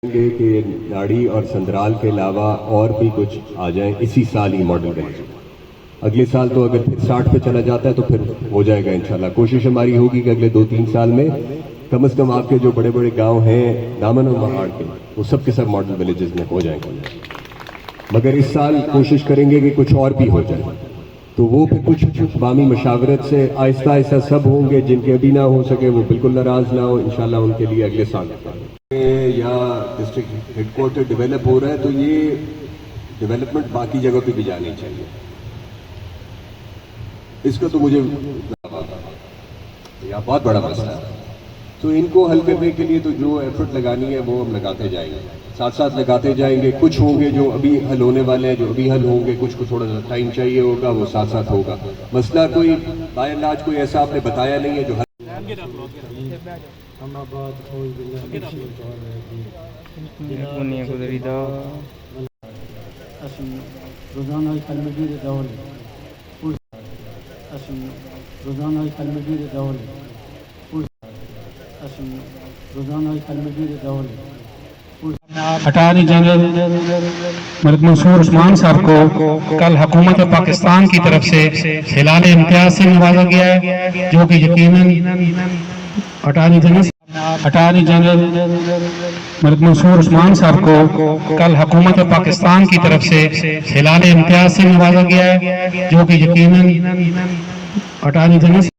کہ ناڑی اور سندرال کے علاوہ اور بھی کچھ آ جائیں اسی سال ہی ماڈل ولیج۔ اگلے سال تو اگر پھر 60 پہ چلا جاتا ہے تو پھر ہو جائے گا انشاءاللہ۔ کوشش ہماری ہوگی کہ اگلے 2-3 سال میں کم از کم آپ کے جو بڑے بڑے گاؤں ہیں دامن و مہاڑ کے، وہ سب کے سب ماڈل ولیجز میں ہو جائیں گے۔ مگر اس سال کوشش کریں گے کہ کچھ اور بھی ہو جائے، تو وہ پھر کچھ عوامی مشاورت سے آہستہ آہستہ سب ہوں گے۔ جن کے ابھی نہ ہو سکے وہ بالکل ناراض نہ ہو، انشاءاللہ ان کے لیے اگلے سال یا ڈسٹرکٹ ہیڈ کوارٹر ڈیولپ ہو رہا ہے تو یہ ڈیولپمنٹ باقی جگہ پہ بھی جانی چاہیے۔ اس کا تو مجھے یہ بہت بڑا مسئلہ ہے، تو ان کو حل کرنے کے لیے تو جو ایفرٹ لگانی ہے وہ ہم لگاتے جائیں گے، ساتھ ساتھ لگاتے جائیں گے۔ کچھ ہوں گے جو ابھی حل ہونے والے ہیں، جو ابھی حل ہوں گے، کچھ کو تھوڑا سا ٹائم چاہیے ہوگا، وہ ساتھ ساتھ ہوگا۔ مسئلہ کوئی بائی اینڈ لارج کوئی ایسا آپ نے بتایا نہیں ہے جو اٹارنی جنرل ملک منصور عثمان صاحب کو کل حکومت پاکستان کی طرف سے خلال امتیاز سے نوازا گیا ہے، جو کہ یقیناً اٹارنی جنرل ملک منصور عثمان صاحب کو کل حکومت پاکستان کی طرف سے خلال امتیاز سے نوازا گیا ہے، جو کہ یقیناً اٹارنی جنرل